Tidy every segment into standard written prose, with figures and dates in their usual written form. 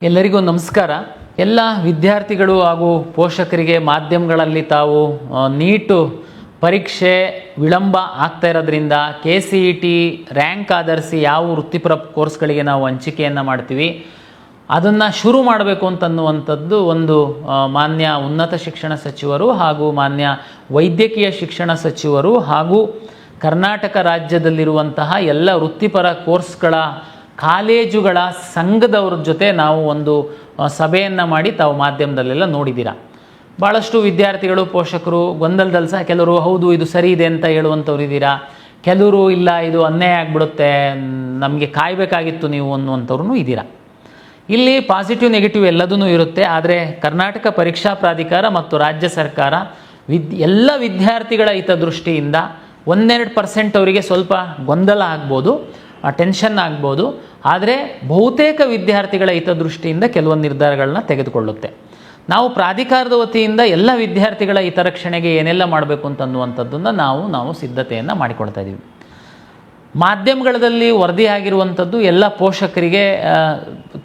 ಎಲ್ಲರಿಗೂ ನಮಸ್ಕಾರ. ಎಲ್ಲ ವಿದ್ಯಾರ್ಥಿಗಳು ಹಾಗೂ ಪೋಷಕರಿಗೆ ಮಾಧ್ಯಮಗಳಲ್ಲಿ ತಾವು ನೀಟು ಪರೀಕ್ಷೆ ವಿಳಂಬ ಆಗ್ತಾ ಇರೋದ್ರಿಂದ KCET ರ್ಯಾಂಕ್ ಆಧರಿಸಿ ಯಾವ ವೃತ್ತಿಪರ ಕೋರ್ಸ್ಗಳಿಗೆ ನಾವು ಹಂಚಿಕೆಯನ್ನು ಮಾಡ್ತೀವಿ ಅದನ್ನು ಶುರು ಮಾಡಬೇಕು ಅಂತನ್ನುವಂಥದ್ದು ಒಂದು ಮಾನ್ಯ ಉನ್ನತ ಶಿಕ್ಷಣ ಸಚಿವರು ಹಾಗೂ ಮಾನ್ಯ ವೈದ್ಯಕೀಯ ಶಿಕ್ಷಣ ಸಚಿವರು ಹಾಗೂ ಕರ್ನಾಟಕ ರಾಜ್ಯದಲ್ಲಿರುವಂತಹ ಎಲ್ಲ ವೃತ್ತಿಪರ ಕೋರ್ಸ್ಗಳ ಕಾಲೇಜುಗಳ ಸಂಘದವ್ರ ಜೊತೆ ನಾವು ಒಂದು ಸಭೆಯನ್ನು ಮಾಡಿ ತಾವು ಮಾಧ್ಯಮದಲ್ಲೆಲ್ಲ ನೋಡಿದ್ದೀರಾ. ಭಾಳಷ್ಟು ವಿದ್ಯಾರ್ಥಿಗಳು ಪೋಷಕರು ಗೊಂದಲದಲ್ಲಿ ಸಹ ಕೆಲವರು ಹೌದು ಇದು ಸರಿ ಇದೆ ಅಂತ ಹೇಳುವಂಥವ್ರು ಇದ್ದೀರಾ, ಕೆಲವರು ಇಲ್ಲ ಇದು ಅನ್ಯಾಯ ಆಗಿಬಿಡುತ್ತೆ ನಮಗೆ ಕಾಯಬೇಕಾಗಿತ್ತು ನೀವು ಅನ್ನುವಂಥವ್ರು ಇದ್ದೀರಾ. ಇಲ್ಲಿ ಪಾಸಿಟಿವ್ ನೆಗೆಟಿವ್ ಎಲ್ಲದೂ ಇರುತ್ತೆ. ಆದರೆ ಕರ್ನಾಟಕ ಪರೀಕ್ಷಾ ಪ್ರಾಧಿಕಾರ ಮತ್ತು ರಾಜ್ಯ ಸರ್ಕಾರ ಎಲ್ಲ ವಿದ್ಯಾರ್ಥಿಗಳ ಹಿತದೃಷ್ಟಿಯಿಂದ 1-2% ಅವರಿಗೆ ಸ್ವಲ್ಪ ಗೊಂದಲ ಆಗ್ಬೋದು, ಟೆನ್ಷನ್ ಆಗ್ಬೋದು. ಆದರೆ ಬಹುತೇಕ ವಿದ್ಯಾರ್ಥಿಗಳ ಹಿತದೃಷ್ಟಿಯಿಂದ ಕೆಲವೊಂದು ನಿರ್ಧಾರಗಳನ್ನ ತೆಗೆದುಕೊಳ್ಳುತ್ತೆ. ನಾವು ಪ್ರಾಧಿಕಾರದ ವತಿಯಿಂದ ಎಲ್ಲ ವಿದ್ಯಾರ್ಥಿಗಳ ಹಿತರಕ್ಷಣೆಗೆ ಏನೆಲ್ಲ ಮಾಡಬೇಕು ಅಂತನ್ನುವಂಥದ್ದನ್ನು ನಾವು ಸಿದ್ಧತೆಯನ್ನು ಮಾಡಿಕೊಳ್ತಾ ಇದ್ದೀವಿ. ಮಾಧ್ಯಮಗಳಲ್ಲಿ ವರದಿ ಆಗಿರುವಂಥದ್ದು ಎಲ್ಲ ಪೋಷಕರಿಗೆ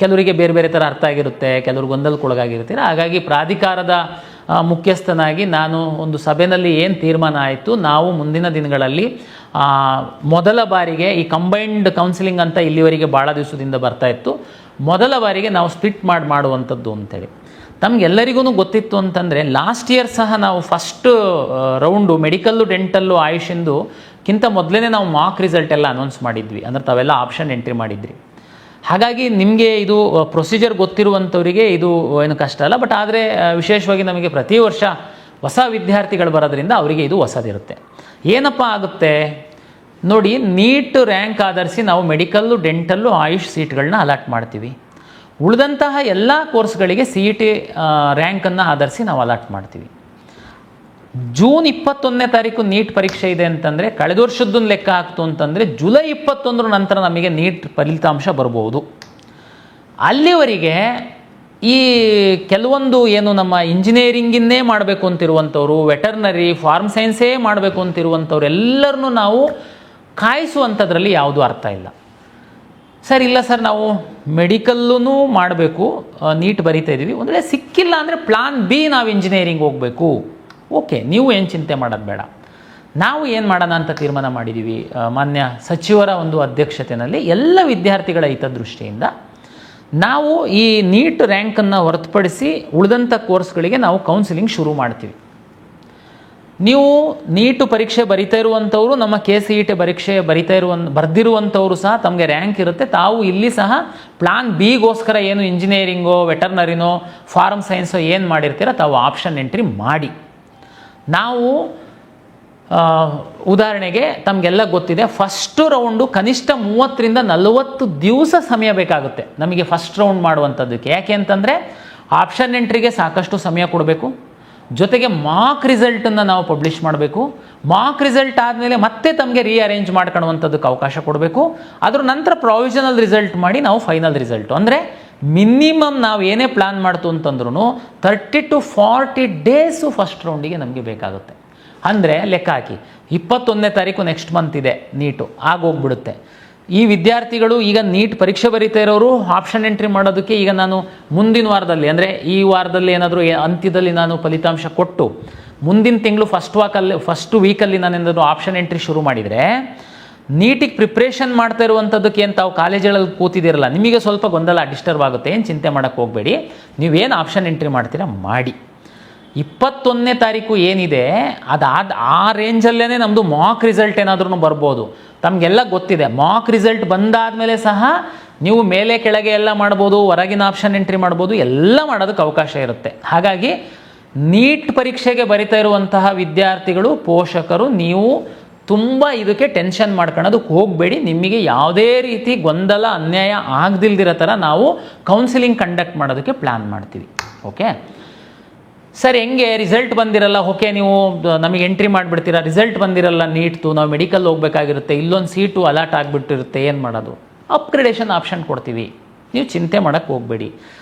ಕೆಲವರಿಗೆ ಬೇರೆ ಬೇರೆ ಥರ ಅರ್ಥ ಆಗಿರುತ್ತೆ, ಕೆಲವರು ಗೊಂದಲಕ್ಕೊಳಗಾಗಿರ್ತೀರ. ಹಾಗಾಗಿ ಪ್ರಾಧಿಕಾರದ ಮುಖ್ಯಸ್ಥನಾಗಿ ನಾನು ಒಂದು ಸಭೆಯಲ್ಲಿ ಏನು ತೀರ್ಮಾನ ಆಯಿತು, ನಾವು ಮುಂದಿನ ದಿನಗಳಲ್ಲಿ ಮೊದಲ ಬಾರಿಗೆ ಈ ಕಂಬೈನ್ಡ್ ಕೌನ್ಸಿಲಿಂಗ್ ಅಂತ ಇಲ್ಲಿವರೆಗೆ ಭಾಳ ದಿವಸದಿಂದ ಬರ್ತಾ ಇತ್ತು, ಮೊದಲ ಬಾರಿಗೆ ನಾವು ಸ್ಪ್ಲಿಟ್ ಮಾಡುವಂಥದ್ದು ಅಂತೇಳಿ. ತಮಗೆಲ್ಲರಿಗೂ ಗೊತ್ತಿತ್ತು ಅಂತಂದರೆ ಲಾಸ್ಟ್ ಇಯರ್ ಸಹ ನಾವು ಫಸ್ಟ್ ರೌಂಡು ಮೆಡಿಕಲ್ಲು ಡೆಂಟಲ್ಲು ಆಯುಷಿಂದುಕ್ಕಿಂತ ಮೊದಲೇ ನಾವು ಮಾಕ್ ರಿಸಲ್ಟ್ ಎಲ್ಲ ಅನೌನ್ಸ್ ಮಾಡಿದ್ವಿ. ಅಂದರೆ ತಾವೆಲ್ಲ ಆಪ್ಷನ್ ಎಂಟ್ರಿ ಮಾಡಿದ್ರಿ. ಹಾಗಾಗಿ ನಿಮಗೆ ಇದು ಪ್ರೊಸೀಜರ್ ಗೊತ್ತಿರುವಂಥವರಿಗೆ ಇದು ಏನು ಕಷ್ಟ ಅಲ್ಲ. ಬಟ್ ಆದರೆ ವಿಶೇಷವಾಗಿ ನಮಗೆ ಪ್ರತಿ ವರ್ಷ ಹೊಸ ವಿದ್ಯಾರ್ಥಿಗಳು ಬರೋದ್ರಿಂದ ಅವರಿಗೆ ಇದು ಹೊಸದಿರುತ್ತೆ. ಏನಪ್ಪ ಆಗುತ್ತೆ ನೋಡಿ, ನೀಟ್ ರ್ಯಾಂಕ್ ಆಧರಿಸಿ ನಾವು ಮೆಡಿಕಲ್ಲು ಡೆಂಟಲ್ಲು ಆಯುಷ್ ಸೀಟ್ಗಳನ್ನ ಅಲಾಟ್ ಮಾಡ್ತೀವಿ. ಉಳಿದಂತಹ ಎಲ್ಲ ಕೋರ್ಸ್ಗಳಿಗೆ CET ರ್ಯಾಂಕನ್ನು ಆಧರಿಸಿ ನಾವು ಅಲಾಟ್ ಮಾಡ್ತೀವಿ. ಜೂನ್ 21ನೇ ತಾರೀಕು ನೀಟ್ ಪರೀಕ್ಷೆ ಇದೆ ಅಂತಂದರೆ ಕಳೆದ ವರ್ಷದ್ದನ್ನು ಲೆಕ್ಕ ಹಾಕ್ತು ಅಂತಂದರೆ ಜುಲೈ 21 ನಂತರ ನಮಗೆ ನೀಟ್ ಫಲಿತಾಂಶ ಬರ್ಬೋದು. ಅಲ್ಲಿವರೆಗೆ ಈ ಕೆಲವೊಂದು ಏನು ನಮ್ಮ ಇಂಜಿನಿಯರಿಂಗನ್ನೇ ಮಾಡಬೇಕು ಅಂತಿರುವಂಥವ್ರು, ವೆಟರ್ನರಿ ಫಾರ್ಮ್ ಸೈನ್ಸೇ ಮಾಡಬೇಕು ಅಂತಿರುವಂಥವ್ರು ಎಲ್ಲರನ್ನೂ ನಾವು ಕಾಯಿಸುವಂಥದ್ರಲ್ಲಿ ಯಾವುದೂ ಅರ್ಥ ಇಲ್ಲ. ಸರ್ ಇಲ್ಲ ಸರ್ ನಾವು ಮೆಡಿಕಲ್ಲೂ ಮಾಡಬೇಕು, ನೀಟ್ ಬರಿತಾ ಇದ್ದೀವಿ, ಒಂದು ವೇಳೆ ಸಿಕ್ಕಿಲ್ಲ ಅಂದರೆ ಪ್ಲಾನ್ B ನಾವು ಇಂಜಿನಿಯರಿಂಗ್ ಹೋಗಬೇಕು. ಓಕೆ, ನೀವು ಏನು ಚಿಂತೆ ಮಾಡೋದು ಬೇಡ. ನಾವು ಏನು ಮಾಡೋಣ ಅಂತ ತೀರ್ಮಾನ ಮಾಡಿದ್ದೀವಿ. ಮಾನ್ಯ ಸಚಿವರ ಒಂದು ಅಧ್ಯಕ್ಷತೆಯಲ್ಲಿ ಎಲ್ಲ ವಿದ್ಯಾರ್ಥಿಗಳ ಹಿತದೃಷ್ಟಿಯಿಂದ ನಾವು ಈ ನೀಟ್ ರ್ಯಾಂಕನ್ನು ಹೊರತುಪಡಿಸಿ ಉಳಿದಂಥ ಕೋರ್ಸ್ಗಳಿಗೆ ನಾವು ಕೌನ್ಸಿಲಿಂಗ್ ಶುರು ಮಾಡ್ತೀವಿ. ನೀವು ನೀಟು ಪರೀಕ್ಷೆ ಬರಿತಾ ಇರುವಂಥವರು, ನಮ್ಮ KCET ಪರೀಕ್ಷೆ ಬರೆದಿರುವಂಥವರು ಸಹ ತಮಗೆ ರ್ಯಾಂಕ್ ಇರುತ್ತೆ. ತಾವು ಇಲ್ಲಿ ಸಹ ಪ್ಲಾನ್ Bಗೋಸ್ಕರ ಏನು ಇಂಜಿನಿಯರಿಂಗೋ ವೆಟರ್ನರಿನೋ ಫಾರ್ಮ್ ಸೈನ್ಸೋ ಏನು ಮಾಡಿರ್ತೀರ ತಾವು ಆಪ್ಷನ್ ಎಂಟ್ರಿ ಮಾಡಿ. ನಾವು ಉದಾಹರಣೆಗೆ ತಮಗೆಲ್ಲ ಗೊತ್ತಿದೆ, ಫಸ್ಟ್ ರೌಂಡು ಕನಿಷ್ಠ 30-40 ದಿವಸ ಸಮಯ ಬೇಕಾಗುತ್ತೆ ನಮಗೆ ಫಸ್ಟ್ ರೌಂಡ್ ಮಾಡುವಂಥದ್ದಕ್ಕೆ. ಯಾಕೆ ಅಂತಂದರೆ ಆಪ್ಷನ್ ಎಂಟ್ರಿಗೆ ಸಾಕಷ್ಟು ಸಮಯ ಕೊಡಬೇಕು, ಜೊತೆಗೆ ಮಾಕ್ ರಿಸಲ್ಟನ್ನು ನಾವು ಪಬ್ಲಿಷ್ ಮಾಡಬೇಕು. ಮಾಕ್ ರಿಸಲ್ಟ್ ಆದಮೇಲೆ ಮತ್ತೆ ತಮಗೆ ರೀಅರೇಂಜ್ ಮಾಡ್ಕೊಳ್ಳುವಂಥದ್ದಕ್ಕೆ ಅವಕಾಶ ಕೊಡಬೇಕು. ಅದರ ನಂತರ ಪ್ರಾವಿಷನಲ್ ರಿಸಲ್ಟ್ ಮಾಡಿ ನಾವು ಫೈನಲ್ ರಿಸಲ್ಟು, ಅಂದರೆ ಮಿನಿಮಮ್ ನಾವು ಏನೇ ಪ್ಲ್ಯಾನ್ ಮಾಡ್ತು ಅಂತಂದ್ರೂ 30 to 40 ಡೇಸು ಫಸ್ಟ್ ರೌಂಡಿಗೆ ನಮಗೆ ಬೇಕಾಗುತ್ತೆ. ಅಂದರೆ ಲೆಕ್ಕ ಹಾಕಿ 21ನೇ ತಾರೀಕು ನೆಕ್ಸ್ಟ್ ಮಂತ್ ಇದೆ ನೀಟು, ಆಗೋಗ್ಬಿಡುತ್ತೆ. ಈ ವಿದ್ಯಾರ್ಥಿಗಳು ಈಗ ನೀಟ್ ಪರೀಕ್ಷೆ ಬರೀತಾ ಇರೋರು ಆಪ್ಷನ್ ಎಂಟ್ರಿ ಮಾಡೋದಕ್ಕೆ ಈಗ ನಾನು ಮುಂದಿನ ವಾರದಲ್ಲಿ, ಅಂದರೆ ಈ ವಾರದಲ್ಲಿ ಏನಾದರೂ ಅಂತ್ಯದಲ್ಲಿ ನಾನು ಫಲಿತಾಂಶ ಕೊಟ್ಟು ಮುಂದಿನ ತಿಂಗಳು ಫಸ್ಟ್ ವೀಕಲ್ಲಿ ನಾನು ಏನಾದರೂ ಆಪ್ಷನ್ ಎಂಟ್ರಿ ಶುರು ಮಾಡಿದರೆ ನೀಟಿಗೆ ಪ್ರಿಪ್ರೇಷನ್ ಮಾಡ್ತಾ ಇರುವಂಥದ್ದಕ್ಕೆ ಏನು ತಾವು ಕಾಲೇಜುಗಳಲ್ಲಿ ಕೂತಿದ್ದೀರಲ್ಲ, ನಿಮಗೆ ಸ್ವಲ್ಪ ಗೊಂದಲ ಡಿಸ್ಟರ್ಬ್ ಆಗುತ್ತೆ. ಏನು ಚಿಂತೆ ಮಾಡೋಕ್ಕೆ ಹೋಗಬೇಡಿ, ನೀವೇನು ಆಪ್ಷನ್ ಎಂಟ್ರಿ ಮಾಡ್ತೀರಾ ಮಾಡಿ. 21ನೇ ತಾರೀಕು ಏನಿದೆ ಆ ರೇಂಜಲ್ಲೇ ನಮ್ಮದು ಮಾಕ್ ರಿಸಲ್ಟ್ ಏನಾದ್ರೂ ಬರ್ಬೋದು. ತಮಗೆಲ್ಲ ಗೊತ್ತಿದೆ, ಮಾಕ್ ರಿಸಲ್ಟ್ ಬಂದಾದಮೇಲೆ ಸಹ ನೀವು ಮೇಲೆ ಕೆಳಗೆ ಎಲ್ಲ ಮಾಡ್ಬೋದು, ಹೊರಗಿನ ಆಪ್ಷನ್ ಎಂಟ್ರಿ ಮಾಡ್ಬೋದು, ಎಲ್ಲ ಮಾಡೋದಕ್ಕೆ ಅವಕಾಶ ಇರುತ್ತೆ. ಹಾಗಾಗಿ ನೀಟ್ ಪರೀಕ್ಷೆಗೆ ಬರಿತಾ ಇರುವಂತಹ ವಿದ್ಯಾರ್ಥಿಗಳು, ಪೋಷಕರು, ನೀವು ತುಂಬ ಇದಕ್ಕೆ ಟೆನ್ಷನ್ ಮಾಡ್ಕೊಳ್ಳೋದಕ್ಕೆ ಹೋಗಬೇಡಿ. ನಿಮಗೆ ಯಾವುದೇ ರೀತಿ ಗೊಂದಲ ಅನ್ಯಾಯ ಆಗದಿಲ್ದಿರೋ ಥರ ನಾವು ಕೌನ್ಸಿಲಿಂಗ್ ಕಂಡಕ್ಟ್ ಮಾಡೋದಕ್ಕೆ ಪ್ಲ್ಯಾನ್ ಮಾಡ್ತೀವಿ. ಓಕೆ ಸರ್, ಹೆಂಗೆ ರಿಸಲ್ಟ್ ಬಂದಿರಲ್ಲ, ಓಕೆ ನೀವು ನಮಗೆ ಎಂಟ್ರಿ ಮಾಡಿಬಿಡ್ತೀರಾ, ರಿಸಲ್ಟ್ ಬಂದಿರಲ್ಲ ನೀಟ್ದು, ನಾವು ಮೆಡಿಕಲ್ ಹೋಗಬೇಕಾಗಿರುತ್ತೆ, ಇಲ್ಲೊಂದು ಸೀಟು ಅಲಾಟ್ ಆಗಿಬಿಟ್ಟಿರುತ್ತೆ, ಏನು ಮಾಡೋದು? ಅಪ್ಗ್ರೇಡೇಷನ್ ಆಪ್ಷನ್ ಕೊಡ್ತೀವಿ, ನೀವು ಚಿಂತೆ ಮಾಡೋಕ್ಕೆ ಹೋಗಬೇಡಿ.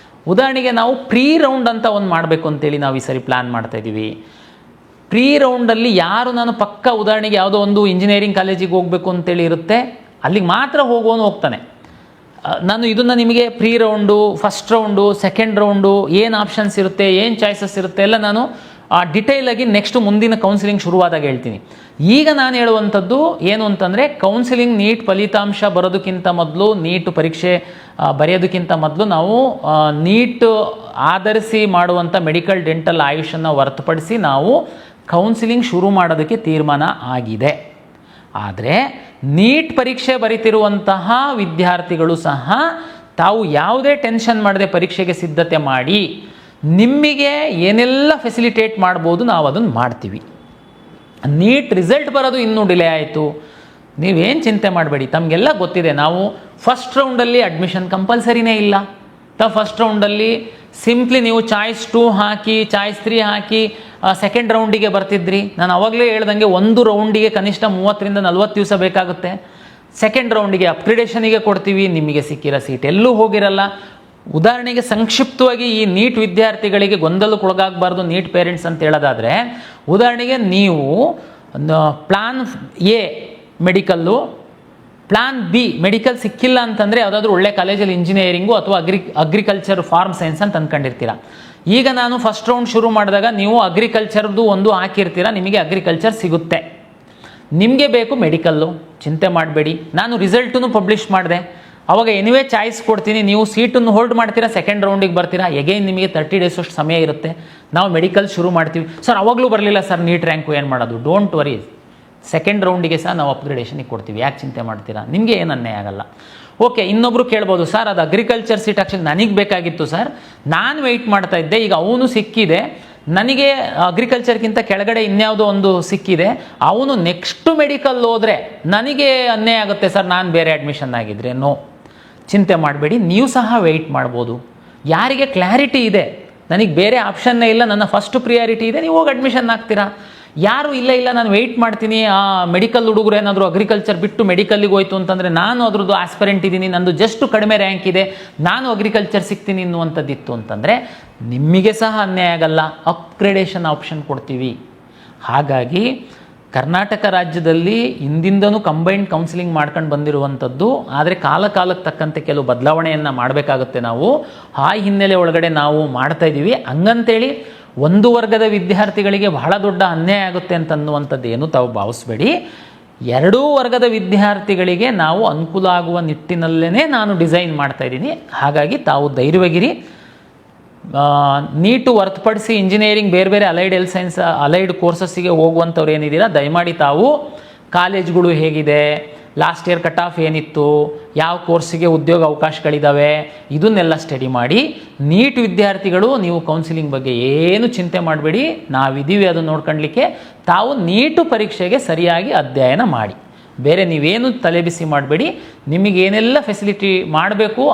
ಉದಾಹರಣೆಗೆ ನಾವು ಪ್ರೀ ರೌಂಡ್ ಅಂತ ಒಂದು ಮಾಡಬೇಕು ಅಂತೇಳಿ ನಾವು ಈ ಸರಿ ಪ್ಲ್ಯಾನ್ ಮಾಡ್ತಾಯಿದ್ದೀವಿ. ಪ್ರೀ ರೌಂಡಲ್ಲಿ ಯಾರು ನಾನು ಪಕ್ಕ ಉದಾಹರಣೆಗೆ ಯಾವುದೋ ಒಂದು ಇಂಜಿನಿಯರಿಂಗ್ ಕಾಲೇಜಿಗೆ ಹೋಗಬೇಕು ಅಂತೇಳಿ ಇರುತ್ತೆ, ಅಲ್ಲಿಗೆ ಮಾತ್ರ ಹೋಗೋನು ಹೋಗ್ತಾನೆ. ನಾನು ಇದನ್ನು ನಿಮಗೆ pre round, first round, second round, ಏನು ಆಪ್ಷನ್ಸ್ ಇರುತ್ತೆ, ಏನು ಚಾಯ್ಸಸ್ ಇರುತ್ತೆ ಎಲ್ಲ ನಾನು ಡಿಟೇಲಾಗಿ ನೆಕ್ಸ್ಟ್ ಮುಂದಿನ ಕೌನ್ಸಿಲಿಂಗ್ ಶುರುವಾದಾಗ ಹೇಳ್ತೀನಿ. ಈಗ ನಾನು ಹೇಳುವಂಥದ್ದು ಏನು ಅಂತಂದರೆ, ಕೌನ್ಸಿಲಿಂಗ್ ನೀಟ್ ಫಲಿತಾಂಶ ಬರೋದಕ್ಕಿಂತ ಮೊದಲು, ನೀಟ್ ಪರೀಕ್ಷೆ ಬರೆಯೋದಕ್ಕಿಂತ ಮೊದಲು ನಾವು ನೀಟ್ ಆಧರಿಸಿ ಮಾಡುವಂಥ ಮೆಡಿಕಲ್, ಡೆಂಟಲ್, ಆಯುಷನ್ನು ಹೊರತುಪಡಿಸಿ ನಾವು ಕೌನ್ಸಿಲಿಂಗ್ ಶುರು ಮಾಡೋದಕ್ಕೆ ತೀರ್ಮಾನ ಆಗಿದೆ. ಆದರೆ ನೀಟ್ ಪರೀಕ್ಷೆ ಬರೀತಿರುವಂತಹ ವಿದ್ಯಾರ್ಥಿಗಳು ಸಹ ತಾವು ಯಾವುದೇ ಟೆನ್ಷನ್ ಮಾಡದೆ ಪರೀಕ್ಷೆಗೆ ಸಿದ್ಧತೆ ಮಾಡಿ ನಿಮಗೆ ಏನೆಲ್ಲ ಫೆಸಿಲಿಟೇಟ್ ಮಾಡ್ಬೋದು ನಾವು ಅದನ್ನು ಮಾಡ್ತೀವಿ. ನೀಟ್ ರಿಸಲ್ಟ್ ಬರೋದು ಇನ್ನೂ ಡಿಲೇ ಆಯಿತು, ನೀವೇನು ಚಿಂತೆ ಮಾಡಬೇಡಿ. ತಮಗೆಲ್ಲ ಗೊತ್ತಿದೆ, ನಾವು ಫಸ್ಟ್ ರೌಂಡಲ್ಲಿ ಅಡ್ಮಿಷನ್ ಕಂಪಲ್ಸರಿನೇ ಇಲ್ಲ. ಫಸ್ಟ್ ರೌಂಡಲ್ಲಿ ಸಿಂಪ್ಲಿ ನೀವು ಚಾಯ್ಸ್ 2 ಹಾಕಿ, ಚಾಯ್ಸ್ 3 ಹಾಕಿ ಸೆಕೆಂಡ್ ರೌಂಡಿಗೆ ಬರ್ತಿದ್ರಿ. ನಾನು ಅವಾಗಲೇ ಹೇಳ್ದಂಗೆ ಒಂದು ರೌಂಡಿಗೆ ಕನಿಷ್ಠ 30ರಿಂದ 40 ದಿವಸ ಬೇಕಾಗುತ್ತೆ. ಸೆಕೆಂಡ್ ರೌಂಡಿಗೆ ಅಪ್ಗ್ರೇಡೇಷನಿಗೆ ಕೊಡ್ತೀವಿ, ನಿಮಗೆ ಸಿಕ್ಕಿರೋ ಸೀಟ್ ಎಲ್ಲೂ ಹೋಗಿರಲ್ಲ. ಉದಾಹರಣೆಗೆ ಸಂಕ್ಷಿಪ್ತವಾಗಿ ಈ ನೀಟ್ ವಿದ್ಯಾರ್ಥಿಗಳಿಗೆ ಗೊಂದಲಕ್ಕೊಳಗಾಗಬಾರ್ದು ನೀಟ್ ಪೇರೆಂಟ್ಸ್ ಅಂತ ಹೇಳೋದಾದರೆ, ಉದಾಹರಣೆಗೆ ನೀವು plan A medical, plan B medical ಸಿಕ್ಕಿಲ್ಲ ಅಂತಂದರೆ ಯಾವುದಾದ್ರೂ ಒಳ್ಳೆ ಕಾಲೇಜಲ್ಲಿ ಇಂಜಿನಿಯರಿಂಗು ಅಥವಾ ಅಗ್ರಿಕಲ್ಚರ್, ಫಾರ್ಮ್ ಸೈನ್ಸ್ ಅಂತ ಅಂದ್ಕೊಂಡಿರ್ತೀರ. ಈಗ ನಾನು ಫಸ್ಟ್ ರೌಂಡ್ ಶುರು ಮಾಡಿದಾಗ ನೀವು ಅಗ್ರಿಕಲ್ಚರ್ದು ಒಂದು ಹಾಕಿರ್ತೀರ, ನಿಮಗೆ ಅಗ್ರಿಕಲ್ಚರ್ ಸಿಗುತ್ತೆ. ನಿಮಗೆ ಬೇಕು ಮೆಡಿಕಲ್ಲು, ಚಿಂತೆ ಮಾಡಬೇಡಿ. ನಾನು ರಿಸಲ್ಟನ್ನು ಪಬ್ಲಿಷ್ ಮಾಡಿದೆ, ಅವಾಗ ಎನಿವೇ ಚಾಯ್ಸ್ ಕೊಡ್ತೀನಿ. ನೀವು ಸೀಟನ್ನು ಹೋಲ್ಡ್ ಮಾಡ್ತೀರಾ, ಸೆಕೆಂಡ್ ರೌಂಡಿಗೆ ಬರ್ತೀರಾ, ಎಗೈನ್ ನಿಮಗೆ 30 ಡೇಸ್ ಅಷ್ಟು ಸಮಯ ಇರುತ್ತೆ. ನಾವು ಮೆಡಿಕಲ್ ಶುರು ಮಾಡ್ತೀವಿ. ಸರ್ ಅವಾಗಲೂ ಬರಲಿಲ್ಲ ಸರ್ ನೀಟ್ ರ್ಯಾಂಕು, ಏನು ಮಾಡೋದು? ಡೋಂಟ್ ವರಿ, ಸೆಕೆಂಡ್ ರೌಂಡಿಗೆ ಸಹ ನಾವು ಅಪ್ಗ್ರೇಡೇಷನಿಗೆ ಕೊಡ್ತೀವಿ. ಯಾಕೆ ಚಿಂತೆ ಮಾಡ್ತೀರಾ? ನಿಮಗೆ ಏನು ಅನ್ಯಾಯ ಆಗಲ್ಲ. ಓಕೆ, ಇನ್ನೊಬ್ರು ಕೇಳ್ಬೋದು, ಸರ್ ಅದು ಅಗ್ರಿಕಲ್ಚರ್ ಸೀಟ್ ಆ್ಯಕ್ಚುಲಿ ನನಗೆ ಬೇಕಾಗಿತ್ತು ಸರ್, ನಾನು ವೆಯ್ಟ್ ಮಾಡ್ತಾ ಇದ್ದೆ, ಈಗ ಅವನು ಸಿಕ್ಕಿದೆ, ನನಗೆ ಅಗ್ರಿಕಲ್ಚರ್ಗಿಂತ ಕೆಳಗಡೆ ಇನ್ಯಾವುದೋ ಒಂದು ಸಿಕ್ಕಿದೆ, ಅವನು ನೆಕ್ಸ್ಟ್ ಮೆಡಿಕಲ್ ಹೋದರೆ ನನಗೆ ಅನ್ಯಾಯ ಆಗುತ್ತೆ ಸರ್, ನಾನು ಬೇರೆ ಅಡ್ಮಿಷನ್ ಆಗಿದ್ರೆ. ನೋ, ಚಿಂತೆ ಮಾಡಬೇಡಿ, ನೀವು ಸಹ ವೆಯ್ಟ್ ಮಾಡ್ಬೋದು. ಯಾರಿಗೆ ಕ್ಲಾರಿಟಿ ಇದೆ, ನನಗೆ ಬೇರೆ ಆಪ್ಷನ್ನೇ ಇಲ್ಲ, ನನ್ನ ಫಸ್ಟ್ ಪ್ರಿಯಾರಿಟಿ ಇದೆ, ನೀವು ಹೋಗಿ ಅಡ್ಮಿಷನ್ ಆಗ್ತೀರಾ. ಯಾರು ಇಲ್ಲ ನಾನು ವೆಯ್ಟ್ ಮಾಡ್ತೀನಿ, ಆ ಮೆಡಿಕಲ್ ಹುಡುಗರು ಏನಾದರೂ ಅಗ್ರಿಕಲ್ಚರ್ ಬಿಟ್ಟು ಮೆಡಿಕಲ್ಲಿಗೆ ಹೋಯ್ತು ಅಂತಂದರೆ ನಾನು ಅದ್ರದ್ದು ಆಸ್ಪರೆಂಟ್ ಇದ್ದೀನಿ, ನಂದು ಜಸ್ಟ್ ಕಡಿಮೆ ರ್ಯಾಂಕ್ ಇದೆ, ನಾನು ಅಗ್ರಿಕಲ್ಚರ್ ಸಿಗ್ತೀನಿ ಅನ್ನುವಂಥದ್ದಿತ್ತು ಅಂತಂದರೆ ನಿಮಗೆ ಸಹ ಅನ್ಯಾಯ ಆಗಲ್ಲ, ಅಪ್ಗ್ರೇಡೇಷನ್ ಆಪ್ಷನ್ ಕೊಡ್ತೀವಿ. ಹಾಗಾಗಿ ಕರ್ನಾಟಕ ರಾಜ್ಯದಲ್ಲಿ ಹಿಂದಿಂದನೂ ಕಂಬೈನ್ಡ್ ಕೌನ್ಸಿಲಿಂಗ್ ಮಾಡ್ಕೊಂಡು ಬಂದಿರುವಂಥದ್ದು. ಆದರೆ ಕಾಲಕ್ಕೆ ತಕ್ಕಂತೆ ಕೆಲವು ಬದಲಾವಣೆಯನ್ನು ಮಾಡಬೇಕಾಗುತ್ತೆ ನಾವು. ಆ ಹಿನ್ನೆಲೆ ಒಳಗಡೆ ನಾವು ಮಾಡ್ತಾ ಇದ್ದೀವಿ. ಹಂಗಂತೇಳಿ ಒಂದು ವರ್ಗದ ವಿದ್ಯಾರ್ಥಿಗಳಿಗೆ ಬಹಳ ದೊಡ್ಡ ಅನ್ಯಾಯ ಆಗುತ್ತೆ ಅಂತನ್ನುವಂಥದ್ದು ಏನು ತಾವು ಭಾವಿಸ್ಬೇಡಿ. ಎರಡೂ ವರ್ಗದ ವಿದ್ಯಾರ್ಥಿಗಳಿಗೆ ನಾವು ಅನುಕೂಲ ಆಗುವ ನಿಟ್ಟಿನಲ್ಲೇ ನಾನು ಡಿಸೈನ್ ಮಾಡ್ತಾ ಇದ್ದೀನಿ. ಹಾಗಾಗಿ ತಾವು ಧೈರ್ಯವಾಗಿರಿ. ನೀಟು ಹೊರತುಪಡಿಸಿ ಇಂಜಿನಿಯರಿಂಗ್, ಬೇರೆ ಬೇರೆ ಅಲೈಡ್ ಹೆಲ್ತ್ ಸೈನ್ಸ್, ಅಲೈಡ್ ಕೋರ್ಸಸ್ಸಿಗೆ ಹೋಗುವಂಥವ್ರು ಏನಿದ್ದೀರಾ, ದಯಮಾಡಿ ತಾವು ಕಾಲೇಜ್ಗಳು ಹೇಗಿದೆ, ಲಾಸ್ಟ್ ಇಯರ್ ಕಟ್ ಆಫ್ ಏನಿತ್ತು, ಯಾವ ಕೋರ್ಸಿಗೆ ಉದ್ಯೋಗ ಅವಕಾಶಗಳಿದ್ದಾವೆ, ಇದನ್ನೆಲ್ಲ ಸ್ಟಡಿ ಮಾಡಿ. ನೀಟ್ ವಿದ್ಯಾರ್ಥಿಗಳು ನೀವು ಕೌನ್ಸಿಲಿಂಗ್ ಬಗ್ಗೆ ಏನು ಚಿಂತೆ ಮಾಡಬೇಡಿ, ನಾವಿದ್ದೀವಿ ಅದನ್ನು ನೋಡ್ಕೊಳ್ಳಿಕ್ಕೆ. ತಾವು ನೀಟು ಪರೀಕ್ಷೆಗೆ ಸರಿಯಾಗಿ ಅಧ್ಯಯನ ಮಾಡಿ, ಬೇರೆ ನೀವೇನು ತಲೆಬಿಸಿ ಮಾಡಬೇಡಿ. ನಿಮಗೇನೆಲ್ಲ ಫೆಸಿಲಿಟಿ ಮಾಡಬೇಕು,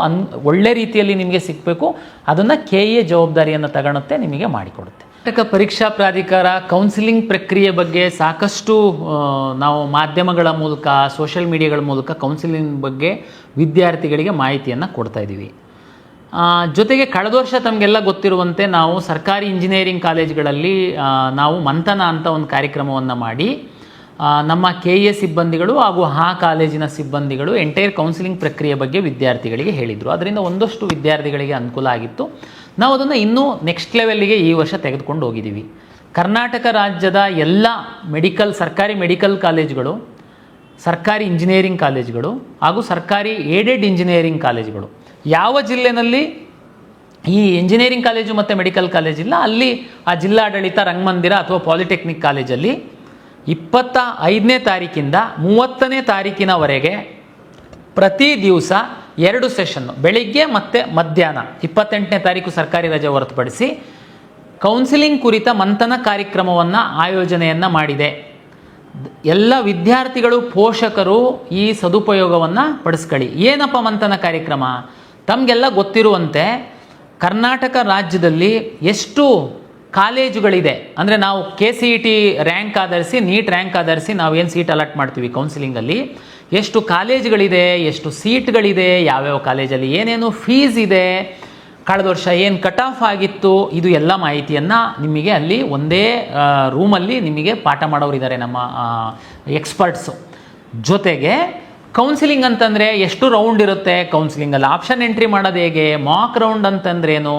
ಒಳ್ಳೆ ರೀತಿಯಲ್ಲಿ ನಿಮಗೆ ಸಿಗಬೇಕು, ಅದನ್ನು KA ಜವಾಬ್ದಾರಿಯನ್ನು ತಗೊಳುತ್ತೆ, ನಿಮಗೆ ಮಾಡಿಕೊಡುತ್ತೆ. ಕರ್ನಾಟಕ ಪರೀಕ್ಷಾ ಪ್ರಾಧಿಕಾರ ಕೌನ್ಸಿಲಿಂಗ್ ಪ್ರಕ್ರಿಯೆ ಬಗ್ಗೆ ಸಾಕಷ್ಟು ನಾವು ಮಾಧ್ಯಮಗಳ ಮೂಲಕ, ಸೋಷಿಯಲ್ ಮೀಡಿಯಾಗಳ ಮೂಲಕ ಕೌನ್ಸಿಲಿಂಗ್ ಬಗ್ಗೆ ವಿದ್ಯಾರ್ಥಿಗಳಿಗೆ ಮಾಹಿತಿಯನ್ನು ಕೊಡ್ತಾ ಇದ್ದೀವಿ. ಜೊತೆಗೆ ಕಳೆದ ವರ್ಷ ತಮಗೆಲ್ಲ ಗೊತ್ತಿರುವಂತೆ ನಾವು ಸರ್ಕಾರಿ ಇಂಜಿನಿಯರಿಂಗ್ ಕಾಲೇಜುಗಳಲ್ಲಿ ನಾವು ಮಂಥನ ಅಂತ ಒಂದು ಕಾರ್ಯಕ್ರಮವನ್ನು ಮಾಡಿ ನಮ್ಮ KA ಸಿಬ್ಬಂದಿಗಳು ಹಾಗೂ ಆ ಕಾಲೇಜಿನ ಸಿಬ್ಬಂದಿಗಳು ಎಂಟೈರ್ ಕೌನ್ಸಿಲಿಂಗ್ ಪ್ರಕ್ರಿಯೆ ಬಗ್ಗೆ ವಿದ್ಯಾರ್ಥಿಗಳಿಗೆ ಹೇಳಿದರು. ಅದರಿಂದ ಒಂದಷ್ಟು ವಿದ್ಯಾರ್ಥಿಗಳಿಗೆ ಅನುಕೂಲ ಆಗಿತ್ತು. ನಾವು ಅದನ್ನು ಇನ್ನೂ ನೆಕ್ಸ್ಟ್ ಲೆವೆಲ್ಲಿಗೆ ಈ ವರ್ಷ ತೆಗೆದುಕೊಂಡು ಹೋಗಿದ್ದೀವಿ. ಕರ್ನಾಟಕ ರಾಜ್ಯದ ಎಲ್ಲ ಸರ್ಕಾರಿ ಮೆಡಿಕಲ್ ಕಾಲೇಜುಗಳು, ಸರ್ಕಾರಿ ಇಂಜಿನಿಯರಿಂಗ್ ಕಾಲೇಜುಗಳು ಹಾಗೂ ಸರ್ಕಾರಿ ಏಡೆಡ್ ಇಂಜಿನಿಯರಿಂಗ್ ಕಾಲೇಜುಗಳು, ಯಾವ ಜಿಲ್ಲೆಯಲ್ಲಿ ಈ ಇಂಜಿನಿಯರಿಂಗ್ ಕಾಲೇಜು ಮತ್ತು ಮೆಡಿಕಲ್ ಕಾಲೇಜಿಲ್ಲ, ಅಲ್ಲಿ ಆ ಜಿಲ್ಲಾಡಳಿತ, ರಂಗಮಂದಿರ ಅಥವಾ ಪಾಲಿಟೆಕ್ನಿಕ್ ಕಾಲೇಜಲ್ಲಿ 25ನೇ ತಾರೀಕಿಂದ 30ನೇ ತಾರೀಕಿನವರೆಗೆ ಪ್ರತಿ ದಿವಸ 2 ಸೆಷನ್ನು, ಬೆಳಿಗ್ಗೆ ಮತ್ತು ಮಧ್ಯಾಹ್ನ, 28ನೇ ತಾರೀಕು ಸರ್ಕಾರಿ ರಜೆ ಹೊರತುಪಡಿಸಿ ಕೌನ್ಸಿಲಿಂಗ್ ಕುರಿತ ಮಂಥನ ಕಾರ್ಯಕ್ರಮವನ್ನು ಆಯೋಜನೆಯನ್ನು ಮಾಡಿದೆ. ಎಲ್ಲ ವಿದ್ಯಾರ್ಥಿಗಳು, ಪೋಷಕರು ಈ ಸದುಪಯೋಗವನ್ನು ಪಡಿಸ್ಕೊಳ್ಳಿ. ಏನಪ್ಪ ಮಂಥನ ಕಾರ್ಯಕ್ರಮ? ತಮಗೆಲ್ಲ ಗೊತ್ತಿರುವಂತೆ ಕರ್ನಾಟಕ ರಾಜ್ಯದಲ್ಲಿ ಎಷ್ಟು ಕಾಲೇಜುಗಳಿದೆ ಅಂದರೆ, ನಾವು KCET ರ್ಯಾಂಕ್ ಆಧರಿಸಿ, ನೀಟ್ ರ್ಯಾಂಕ್ ಆಧರಿಸಿ ನಾವೇನು ಸೀಟ್ ಅಲಾಟ್ ಮಾಡ್ತೀವಿ ಕೌನ್ಸಿಲಿಂಗಲ್ಲಿ, ಎಷ್ಟು ಕಾಲೇಜುಗಳಿದೆ, ಎಷ್ಟು ಸೀಟ್ಗಳಿದೆ, ಯಾವ್ಯಾವ ಕಾಲೇಜಲ್ಲಿ ಏನೇನು ಫೀಸ್ ಇದೆ, ಕಳೆದ ವರ್ಷ ಏನು ಕಟ್ ಆಫ್ ಆಗಿತ್ತು, ಇದು ಎಲ್ಲ ಮಾಹಿತಿಯನ್ನು ನಿಮಗೆ ಅಲ್ಲಿ ಒಂದೇ ರೂಮಲ್ಲಿ ನಿಮಗೆ ಪಾಠ ಮಾಡೋರಿದ್ದಾರೆ ನಮ್ಮ ಎಕ್ಸ್ಪರ್ಟ್ಸು. ಜೊತೆಗೆ ಕೌನ್ಸಿಲಿಂಗ್ ಅಂತಂದರೆ ಎಷ್ಟು ರೌಂಡ್ ಇರುತ್ತೆ ಕೌನ್ಸಿಲಿಂಗಲ್ಲಿ, ಆಪ್ಷನ್ ಎಂಟ್ರಿ ಮಾಡೋದು ಹೇಗೆ, ಮಾಕ್ ರೌಂಡ್ ಅಂತಂದ್ರೇನು,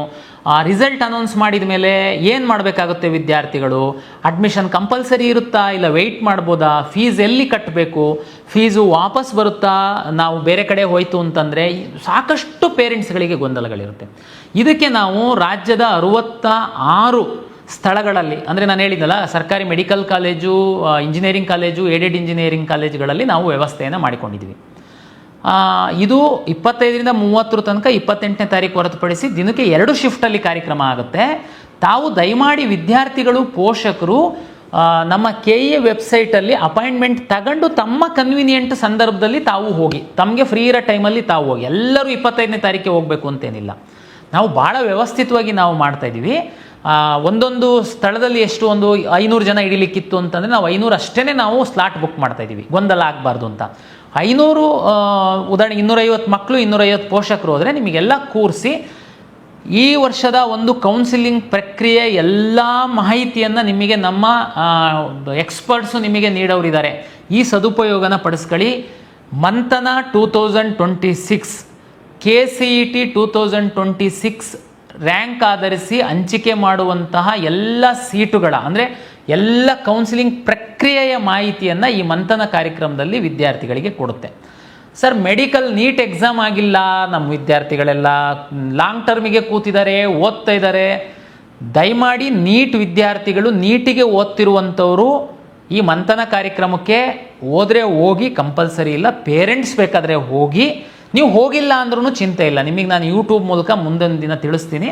ರಿಸಲ್ಟ್ ಅನೌನ್ಸ್ ಮಾಡಿದ ಮೇಲೆ ಏನು ಮಾಡಬೇಕಾಗುತ್ತೆ ವಿದ್ಯಾರ್ಥಿಗಳು, ಅಡ್ಮಿಷನ್ ಕಂಪಲ್ಸರಿ ಇರುತ್ತಾ ಇಲ್ಲ ವೆಯ್ಟ್ ಮಾಡ್ಬೋದಾ, ಫೀಸ್ ಎಲ್ಲಿ ಕಟ್ಟಬೇಕು, ಫೀಸು ವಾಪಸ್ ಬರುತ್ತಾ ನಾವು ಬೇರೆ ಕಡೆ ಹೋಯಿತು ಅಂತಂದರೆ, ಸಾಕಷ್ಟು ಪೇರೆಂಟ್ಸ್ಗಳಿಗೆ ಗೊಂದಲಗಳಿರುತ್ತೆ. ಇದಕ್ಕೆ ನಾವು ರಾಜ್ಯದ 66 ಸ್ಥಳಗಳಲ್ಲಿ, ಅಂದರೆ ನಾನು ಹೇಳಿದ್ನಲ್ಲ ಸರ್ಕಾರಿ medical college, engineering college, aided engineering ಕಾಲೇಜುಗಳಲ್ಲಿ ನಾವು ವ್ಯವಸ್ಥೆಯನ್ನು ಮಾಡಿಕೊಂಡಿದ್ವಿ. ಇದು 25ರಿಂದ 30 ತನಕ 28ನೇ ತಾರೀಕು ಹೊರತುಪಡಿಸಿ ದಿನಕ್ಕೆ 2 ಶಿಫ್ಟಲ್ಲಿ ಕಾರ್ಯಕ್ರಮ ಆಗುತ್ತೆ. ತಾವು ದಯಮಾಡಿ ವಿದ್ಯಾರ್ಥಿಗಳು, ಪೋಷಕರು ನಮ್ಮ KE ವೆಬ್ಸೈಟಲ್ಲಿ ಅಪಾಯಿಂಟ್ಮೆಂಟ್ ತಗೊಂಡು ತಮ್ಮ ಕನ್ವೀನಿಯೆಂಟ್ ಸಂದರ್ಭದಲ್ಲಿ ತಾವು ಹೋಗಿ, ತಮಗೆ ಫ್ರೀ ಇರೋ ಟೈಮಲ್ಲಿ ತಾವು ಹೋಗಿ. ಎಲ್ಲರೂ 25ನೇ ತಾರೀಕಿಗೆ ಹೋಗಬೇಕು ಅಂತೇನಿಲ್ಲ. ನಾವು ಭಾಳ ವ್ಯವಸ್ಥಿತವಾಗಿ ನಾವು ಮಾಡ್ತಾಯಿದ್ದೀವಿ. ಒಂದೊಂದು ಸ್ಥಳದಲ್ಲಿ ಎಷ್ಟು ಒಂದು 500 ಜನ ಹಿಡಿಲಿಕ್ಕಿತ್ತು ಅಂತಂದರೆ ನಾವು 500 ಅಷ್ಟೇ ನಾವು ಸ್ಲಾಟ್ ಬುಕ್ ಮಾಡ್ತಾಯಿದ್ದೀವಿ, ಗೊಂದಲ ಆಗಬಾರ್ದು ಅಂತ. 500 ಉದಾಹರಣೆಗೆ 250 ಮಕ್ಕಳು 250 ಪೋಷಕರು ಹೋದರೆ ನಿಮಗೆಲ್ಲ ಕೂರಿಸಿ ಈ ವರ್ಷದ ಒಂದು ಕೌನ್ಸಿಲಿಂಗ್ ಪ್ರಕ್ರಿಯೆ ಎಲ್ಲ ಮಾಹಿತಿಯನ್ನು ನಿಮಗೆ ನಮ್ಮ ಎಕ್ಸ್ಪರ್ಟ್ಸು ನಿಮಗೆ ನೀಡೋರಿದ್ದಾರೆ. ಈ ಸದುಪಯೋಗನ ಪಡಿಸ್ಕೊಳ್ಳಿ. ಮಂಥನ 2026 KCET 2026 ರ್ಯಾಂಕ್ ಆಧರಿಸಿ ಹಂಚಿಕೆ ಮಾಡುವಂತಹ ಎಲ್ಲ ಸೀಟುಗಳ, ಅಂದರೆ ಎಲ್ಲ ಕೌನ್ಸಿಲಿಂಗ್ ಪ್ರಕ್ರಿಯೆಯ ಮಾಹಿತಿಯನ್ನು ಈ ಮಂಥನ ಕಾರ್ಯಕ್ರಮದಲ್ಲಿ ವಿದ್ಯಾರ್ಥಿಗಳಿಗೆ ಕೊಡುತ್ತೆ. ಸರ್, ಮೆಡಿಕಲ್ ನೀಟ್ ಎಕ್ಸಾಮ್ ಆಗಿಲ್ಲ, ನಮ್ಮ ವಿದ್ಯಾರ್ಥಿಗಳೆಲ್ಲ ಲಾಂಗ್ ಟರ್ಮಿಗೆ ಕೂತಿದ್ದಾರೆ, ಓದ್ತಾ ಇದ್ದಾರೆ. ದಯಮಾಡಿ ನೀಟ್ ವಿದ್ಯಾರ್ಥಿಗಳು, ನೀಟಿಗೆ ಓದ್ತಿರುವಂಥವರು ಈ ಮಂಥನ ಕಾರ್ಯಕ್ರಮಕ್ಕೆ ಹೋದರೆ ಹೋಗಿ, ಕಂಪಲ್ಸರಿ ಇಲ್ಲ. ಪೇರೆಂಟ್ಸ್ ಬೇಕಾದರೆ ಹೋಗಿ, ನೀವು ಹೋಗಿಲ್ಲ ಅಂದ್ರೂ ಚಿಂತೆ ಇಲ್ಲ, ನಿಮಗೆ ನಾನು ಯೂಟ್ಯೂಬ್ ಮೂಲಕ ಮುಂದೊಂದು ದಿನ ತಿಳಿಸ್ತೀನಿ.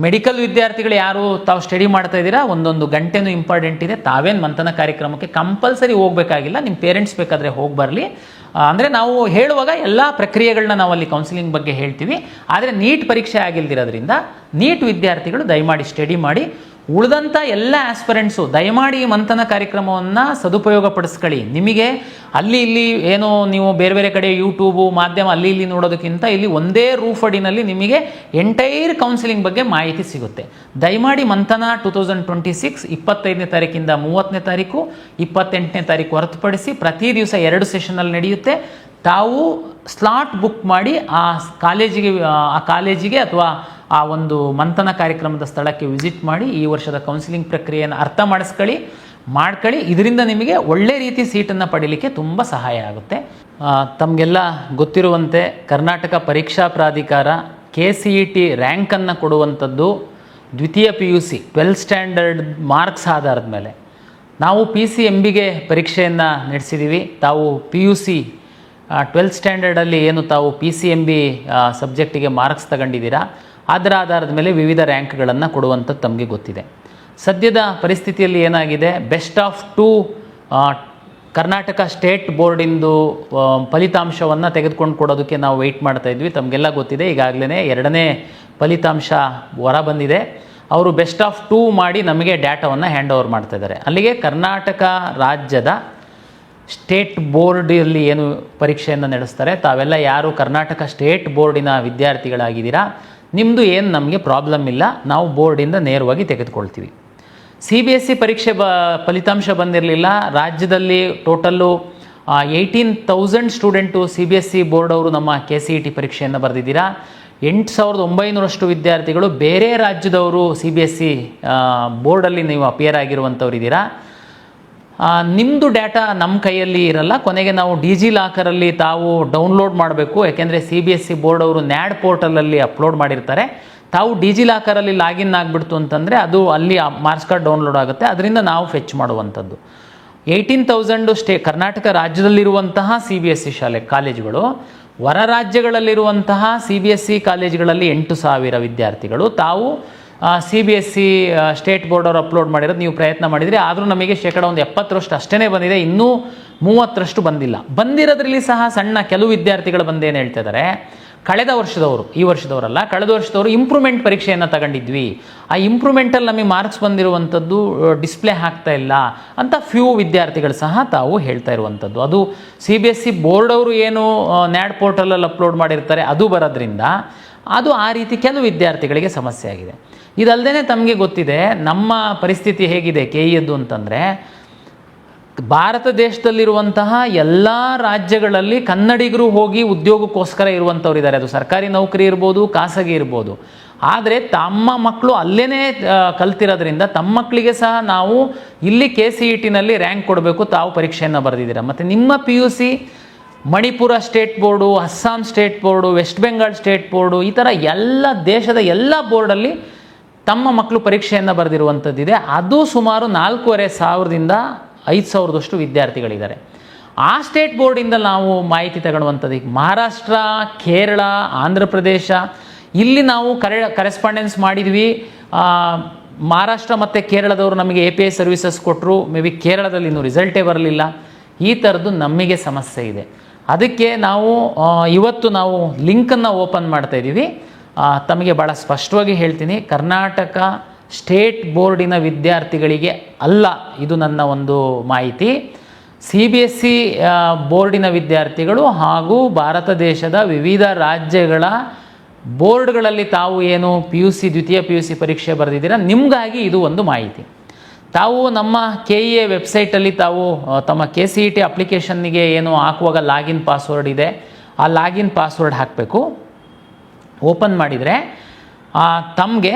ಮೆಡಿಕಲ್ ವಿದ್ಯಾರ್ಥಿಗಳು ಯಾರು ತಾವು ಸ್ಟಡಿ ಮಾಡ್ತಾ ಇದ್ದೀರಾ, ಒಂದೊಂದು ಗಂಟೆನೂ ಇಂಪಾರ್ಟೆಂಟ್ ಇದೆ. ತಾವೇನು ಮಂಥನ ಕಾರ್ಯಕ್ರಮಕ್ಕೆ ಕಂಪಲ್ಸರಿ ಹೋಗಬೇಕಾಗಿಲ್ಲ, ನಿಮ್ಮ ಪೇರೆಂಟ್ಸ್ ಬೇಕಾದರೆ ಹೋಗಿ ಬರಲಿ. ಅಂದರೆ ನಾವು ಹೇಳುವಾಗ ಎಲ್ಲ ಪ್ರಕ್ರಿಯೆಗಳನ್ನ ನಾವು ಅಲ್ಲಿ ಕೌನ್ಸಿಲಿಂಗ್ ಬಗ್ಗೆ ಹೇಳ್ತೀವಿ. ಆದರೆ ನೀಟ್ ಪರೀಕ್ಷೆ ಆಗಿಲ್ದಿರೋದ್ರಿಂದ ನೀಟ್ ವಿದ್ಯಾರ್ಥಿಗಳು ದಯಮಾಡಿ ಸ್ಟಡಿ ಮಾಡಿ. ಉಳಿದಂಥ ಎಲ್ಲ ಆಸ್ಪರೆಂಟ್ಸು ದಯಮಾಡಿ ಈ ಮಂಥನ ಕಾರ್ಯಕ್ರಮವನ್ನು ಸದುಪಯೋಗ ಪಡಿಸ್ಕೊಳ್ಳಿ. ನಿಮಗೆ ಅಲ್ಲಿ ಇಲ್ಲಿ ಏನೋ ನೀವು ಬೇರೆ ಬೇರೆ ಕಡೆ ಯೂಟ್ಯೂಬು ಮಾಧ್ಯಮ ಅಲ್ಲಿ ಇಲ್ಲಿ ನೋಡೋದಕ್ಕಿಂತ ಇಲ್ಲಿ ಒಂದೇ ರೂಫ್ ಅಡಿನಲ್ಲಿ ನಿಮಗೆ ಎಂಟೈರ್ ಕೌನ್ಸಿಲಿಂಗ್ ಬಗ್ಗೆ ಮಾಹಿತಿ ಸಿಗುತ್ತೆ. ದಯಮಾಡಿ ಮಂಥನ 2026 25ನೇ ತಾರೀಕಿಂದ 30ನೇ ತಾರೀಕು, 28ನೇ ತಾರೀಕು ಹೊರತುಪಡಿಸಿ ಪ್ರತಿ ದಿವಸ 2 ಸೆಷನಲ್ಲಿ ನಡೆಯುತ್ತೆ. ತಾವು ಸ್ಲಾಟ್ ಬುಕ್ ಮಾಡಿ ಆ ಕಾಲೇಜಿಗೆ ಅಥವಾ ಆ ಒಂದು ಮಂಥನ ಕಾರ್ಯಕ್ರಮದ ಸ್ಥಳಕ್ಕೆ ವಿಸಿಟ್ ಮಾಡಿ ಈ ವರ್ಷದ ಕೌನ್ಸಿಲಿಂಗ್ ಪ್ರಕ್ರಿಯೆಯನ್ನು ಅರ್ಥ ಮಾಡ್ಕೊಳ್ಳಿ. ಇದರಿಂದ ನಿಮಗೆ ಒಳ್ಳೆ ರೀತಿ ಸೀಟನ್ನು ಪಡೀಲಿಕ್ಕೆ ತುಂಬ ಸಹಾಯ ಆಗುತ್ತೆ. ತಮಗೆಲ್ಲ ಗೊತ್ತಿರುವಂತೆ ಕರ್ನಾಟಕ ಪರೀಕ್ಷಾ ಪ್ರಾಧಿಕಾರ KCET ರ್ಯಾಂಕನ್ನು ಕೊಡುವಂಥದ್ದು ದ್ವಿತೀಯ PUC 12th ಸ್ಟ್ಯಾಂಡರ್ಡ್ ಮಾರ್ಕ್ಸ್ ಆಧಾರದ ಮೇಲೆ. ನಾವು PCMBಗೆ ಪರೀಕ್ಷೆಯನ್ನು ನಡೆಸಿದ್ದೀವಿ. ತಾವು PUC 12th ಸ್ಟ್ಯಾಂಡರ್ಡಲ್ಲಿ ಏನು ತಾವು PCMB ಸಬ್ಜೆಕ್ಟಿಗೆ ಮಾರ್ಕ್ಸ್ ತಗೊಂಡಿದ್ದೀರಾ, ಅದರ ಆಧಾರದ ಮೇಲೆ ವಿವಿಧ ರ್ಯಾಂಕ್ಗಳನ್ನು ಕೊಡುವಂಥದ್ದು ತಮಗೆ ಗೊತ್ತಿದೆ. ಸದ್ಯದ ಪರಿಸ್ಥಿತಿಯಲ್ಲಿ ಏನಾಗಿದೆ, ಬೆಸ್ಟ್ ಆಫ್ 2 ಕರ್ನಾಟಕ ಸ್ಟೇಟ್ ಬೋರ್ಡಿಂದು ಫಲಿತಾಂಶವನ್ನು ತೆಗೆದುಕೊಂಡು ಕೊಡೋದಕ್ಕೆ ನಾವು ವೆಯ್ಟ್ ಮಾಡ್ತಾಯಿದ್ವಿ. ತಮಗೆಲ್ಲ ಗೊತ್ತಿದೆ, ಈಗಾಗಲೇ 2ನೇ ಫಲಿತಾಂಶ ಹೊರ ಬಂದಿದೆ. ಅವರು ಬೆಸ್ಟ್ ಆಫ್ 2 ಮಾಡಿ ನಮಗೆ ಡೇಟಾವನ್ನು ಹ್ಯಾಂಡ್ ಓವರ್ ಮಾಡ್ತಾಯಿದ್ದಾರೆ. ಅಲ್ಲಿಗೆ ಕರ್ನಾಟಕ ರಾಜ್ಯದ ಸ್ಟೇಟ್ ಬೋರ್ಡಲ್ಲಿ ಏನು ಪರೀಕ್ಷೆಯನ್ನು ನಡೆಸ್ತಾರೆ, ತಾವೆಲ್ಲ ಯಾರು ಕರ್ನಾಟಕ ಸ್ಟೇಟ್ ಬೋರ್ಡಿನ ವಿದ್ಯಾರ್ಥಿಗಳಾಗಿದ್ದೀರಾ, ನಿಮ್ಮದು ಏನು ನಮಗೆ ಪ್ರಾಬ್ಲಮ್ ಇಲ್ಲ, ನಾವು ಬೋರ್ಡಿಂದ ನೇರವಾಗಿ ತೆಗೆದುಕೊಳ್ತೀವಿ. CBSE ಪರೀಕ್ಷೆ ಫಲಿತಾಂಶ ಬಂದಿರಲಿಲ್ಲ. ರಾಜ್ಯದಲ್ಲಿ ಟೋಟಲ್ಲು 18,000 ಸ್ಟೂಡೆಂಟು CBSE ಬೋರ್ಡ್ ಅವರು ನಮ್ಮ KCET ಪರೀಕ್ಷೆಯನ್ನು ಬರೆದಿದ್ದೀರಾ. 8,900 ವಿದ್ಯಾರ್ಥಿಗಳು ಬೇರೆ ರಾಜ್ಯದವರು CBSE ಬೋರ್ಡಲ್ಲಿ ನೀವು ಅಪಿಯರ್ ಆಗಿರುವಂಥವ್ರು ಇದ್ದೀರಾ. ನಿಮ್ಮದು ಡೇಟಾ ನಮ್ಮ ಕೈಯಲ್ಲಿ ಇರಲ್ಲ. ಕೊನೆಗೆ ನಾವು ಡಿಜಿಲಾಕರಲ್ಲಿ ತಾವು ಡೌನ್ಲೋಡ್ ಮಾಡಬೇಕು. ಯಾಕೆಂದರೆ CBSE ಬೋರ್ಡ್ ಅವರು NAD ಪೋರ್ಟಲಲ್ಲಿ ಅಪ್ಲೋಡ್ ಮಾಡಿರ್ತಾರೆ. ತಾವು ಡಿಜಿಲಾಕರಲ್ಲಿ ಲಾಗಿನ್ ಆಗಿಬಿಡ್ತು ಅಂತಂದರೆ ಅದು ಅಲ್ಲಿ ಮಾರ್ಕ್ಸ್ ಕಾರ್ಡ್ ಡೌನ್ಲೋಡ್ ಆಗುತ್ತೆ. ಅದರಿಂದ ನಾವು ಫೆಚ್ ಮಾಡುವಂಥದ್ದು. 18,000 ಕರ್ನಾಟಕ ರಾಜ್ಯದಲ್ಲಿರುವಂತಹ CBSE ಕಾಲೇಜುಗಳು, ಹೊರ ರಾಜ್ಯಗಳಲ್ಲಿರುವಂತಹ CBSE ಕಾಲೇಜುಗಳಲ್ಲಿ 8,000 ವಿದ್ಯಾರ್ಥಿಗಳು. ತಾವು CBSE ಸ್ಟೇಟ್ ಬೋರ್ಡ್ ಅವರು ಅಪ್ಲೋಡ್ ಮಾಡಿರೋದು ನೀವು ಪ್ರಯತ್ನ ಮಾಡಿದರೆ, ಆದರೂ ನಮಗೆ ಶೇಕಡ 70% ಅಷ್ಟೇ ಬಂದಿದೆ, ಇನ್ನೂ 30% ಬಂದಿಲ್ಲ. ಬಂದಿರೋದ್ರಲ್ಲಿ ಸಹ ಸಣ್ಣ ಕೆಲವು ವಿದ್ಯಾರ್ಥಿಗಳು ಬಂದೇನು ಹೇಳ್ತಿದ್ದಾರೆ, ಕಳೆದ ವರ್ಷದವರು, ಈ ವರ್ಷದವರಲ್ಲ, ಕಳೆದ ವರ್ಷದವರು ಇಂಪ್ರೂವ್ಮೆಂಟ್ ಪರೀಕ್ಷೆಯನ್ನು ತಗೊಂಡಿದ್ವಿ, ಆ ಇಂಪ್ರೂವ್ಮೆಂಟಲ್ಲಿ ನಮಗೆ ಮಾರ್ಕ್ಸ್ ಬಂದಿರುವಂಥದ್ದು ಡಿಸ್ಪ್ಲೇ ಆಗ್ತಾ ಇಲ್ಲ ಅಂತ ಫ್ಯೂ ವಿದ್ಯಾರ್ಥಿಗಳು ಸಹ ತಾವು ಹೇಳ್ತಾ ಇರುವಂಥದ್ದು. ಅದು CBSE ಬೋರ್ಡ್ ಅವರು ಏನು NAD ಪೋರ್ಟಲಲ್ಲಿ ಅಪ್ಲೋಡ್ ಮಾಡಿರ್ತಾರೆ ಅದು ಬರೋದ್ರಿಂದ ಅದು ಆ ರೀತಿ ಕೆಲವು ವಿದ್ಯಾರ್ಥಿಗಳಿಗೆ ಸಮಸ್ಯೆ ಆಗಿದೆ. ಇದಲ್ಲದೆ ತಮಗೆ ಗೊತ್ತಿದೆ ನಮ್ಮ ಪರಿಸ್ಥಿತಿ ಹೇಗಿದೆ KEಯದ್ದು ಅಂತಂದರೆ, ಭಾರತ ದೇಶದಲ್ಲಿರುವಂತಹ ಎಲ್ಲ ರಾಜ್ಯಗಳಲ್ಲಿ ಕನ್ನಡಿಗರು ಹೋಗಿ ಉದ್ಯೋಗಕ್ಕೋಸ್ಕರ ಇರುವಂಥವ್ರು ಇದ್ದಾರೆ. ಅದು ಸರ್ಕಾರಿ ನೌಕರಿ ಇರ್ಬೋದು, ಖಾಸಗಿ ಇರ್ಬೋದು. ಆದರೆ ತಮ್ಮ ಮಕ್ಕಳು ಅಲ್ಲೇ ಕಲ್ತಿರೋದ್ರಿಂದ ತಮ್ಮ ಮಕ್ಕಳಿಗೆ ಸಹ ನಾವು ಇಲ್ಲಿ KCETನಲ್ಲಿ ರ್ಯಾಂಕ್ ಕೊಡಬೇಕು. ತಾವು ಪರೀಕ್ಷೆಯನ್ನು ಬರೆದಿದ್ದೀರಾ. ಮತ್ತು ನಿಮ್ಮ PUC Manipur state board, Assam state board, West Bengal state board, ಈ ಥರ ಎಲ್ಲ ದೇಶದ ಎಲ್ಲ ಬೋರ್ಡಲ್ಲಿ ತಮ್ಮ ಮಕ್ಕಳು ಪರೀಕ್ಷೆಯನ್ನು ಬರೆದಿರುವಂಥದ್ದಿದೆ. ಅದು ಸುಮಾರು 4,500ದಿಂದ 5,000ದಷ್ಟು ವಿದ್ಯಾರ್ಥಿಗಳಿದ್ದಾರೆ. ಆ ಸ್ಟೇಟ್ ಬೋರ್ಡಿಂದ ನಾವು ಮಾಹಿತಿ ತಗೊಳ್ಳುವಂಥದ್ದು. ಈಗ ಮಹಾರಾಷ್ಟ್ರ, ಕೇರಳ, ಆಂಧ್ರ ಪ್ರದೇಶ ಇಲ್ಲಿ ನಾವು ಕರೆಸ್ಪಾಂಡೆನ್ಸ್ ಮಾಡಿದ್ವಿ. ಮಹಾರಾಷ್ಟ್ರ ಮತ್ತು ಕೇರಳದವರು ನಮಗೆ API ಸರ್ವಿಸಸ್ ಕೊಟ್ಟರು. ಮೇ ಬಿ ಕೇರಳದಲ್ಲಿ ಇನ್ನೂ ರಿಸಲ್ಟೇ ಬರಲಿಲ್ಲ. ಈ ಥರದ್ದು ನಮಗೆ ಸಮಸ್ಯೆ ಇದೆ. ಅದಕ್ಕೆ ನಾವು ಇವತ್ತು ನಾವು ಲಿಂಕನ್ನು ಓಪನ್ ಮಾಡ್ತಾ ಇದ್ದೀವಿ. ತಮಗೆ ಭಾಳ ಸ್ಪಷ್ಟವಾಗಿ ಹೇಳ್ತೀನಿ, ಕರ್ನಾಟಕ ಸ್ಟೇಟ್ ಬೋರ್ಡಿನ ವಿದ್ಯಾರ್ಥಿಗಳಿಗೆ ಅಲ್ಲ ಇದು ನನ್ನ ಒಂದು ಮಾಹಿತಿ. CBSE ಬೋರ್ಡಿನ ವಿದ್ಯಾರ್ಥಿಗಳು ಹಾಗೂ ಭಾರತ ದೇಶದ ವಿವಿಧ ರಾಜ್ಯಗಳ ಬೋರ್ಡ್ಗಳಲ್ಲಿ ತಾವು ಏನು PUC ದ್ವಿತೀಯ PUC ಪರೀಕ್ಷೆ ಬರೆದಿದ್ದೀರಾ, ನಿಮಗಾಗಿ ಇದು ಒಂದು ಮಾಹಿತಿ. ತಾವು ನಮ್ಮ KEA ವೆಬ್ಸೈಟಲ್ಲಿ ತಾವು ತಮ್ಮ KCET ಅಪ್ಲಿಕೇಶನ್ನಿಗೆ ಏನು ಹಾಕುವಾಗ ಲಾಗಿನ್ ಪಾಸ್ವರ್ಡ್ ಇದೆ, ಆ ಲಾಗಿನ್ ಪಾಸ್ವರ್ಡ್ ಹಾಕಬೇಕು. ಓಪನ್ ಮಾಡಿದರೆ ತಮಗೆ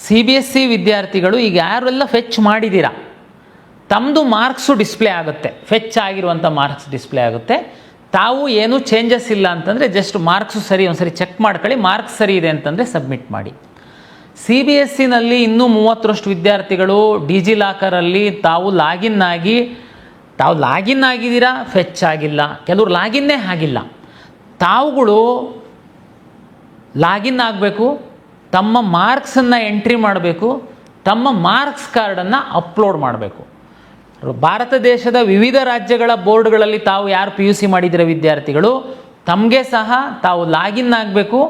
CBSE ವಿದ್ಯಾರ್ಥಿಗಳು ಈಗ ಯಾರೆಲ್ಲ ಫೆಚ್ ಮಾಡಿದ್ದೀರಾ ತಮ್ಮದು ಮಾರ್ಕ್ಸು ಡಿಸ್ಪ್ಲೇ ಆಗುತ್ತೆ. ಫೆಚ್ ಆಗಿರುವಂಥ ಮಾರ್ಕ್ಸ್ ಡಿಸ್ಪ್ಲೇ ಆಗುತ್ತೆ. ತಾವು ಏನೂ ಚೇಂಜಸ್ ಇಲ್ಲ ಅಂತಂದರೆ ಜಸ್ಟ್ ಮಾರ್ಕ್ಸು ಸರಿ ಒಂದ್ಸರಿ ಚೆಕ್ ಮಾಡ್ಕೊಳ್ಳಿ. ಮಾರ್ಕ್ಸ್ ಸರಿ ಇದೆ ಅಂತಂದರೆ ಸಬ್ಮಿಟ್ ಮಾಡಿ. CBSEನಲ್ಲಿ ಇನ್ನೂ 30ರಷ್ಟು ವಿದ್ಯಾರ್ಥಿಗಳು ಡಿಜಿಲಾಕರಲ್ಲಿ ತಾವು ಲಾಗಿನ್ ಆಗಿದ್ದೀರಾ, ಫೆಚ್ ಆಗಿಲ್ಲ. ಕೆಲವರು ಲಾಗಿನ್ನೇ ಆಗಿಲ್ಲ. ತಾವುಗಳು ಲಾಗಿನ್ ಆಗಬೇಕು, ತಮ್ಮ ಮಾರ್ಕ್ಸನ್ನು ಎಂಟ್ರಿ ಮಾಡಬೇಕು, ತಮ್ಮ ಮಾರ್ಕ್ಸ್ ಕಾರ್ಡನ್ನು ಅಪ್ಲೋಡ್ ಮಾಡಬೇಕು. ಭಾರತ ದೇಶದ ವಿವಿಧ ರಾಜ್ಯಗಳ ಬೋರ್ಡ್ಗಳಲ್ಲಿ ತಾವು ಯಾರು PUC ಮಾಡಿದಿರೋ ವಿದ್ಯಾರ್ಥಿಗಳು ತಮಗೆ ಸಹ ತಾವು ಲಾಗಿನ್ ಆಗಬೇಕು,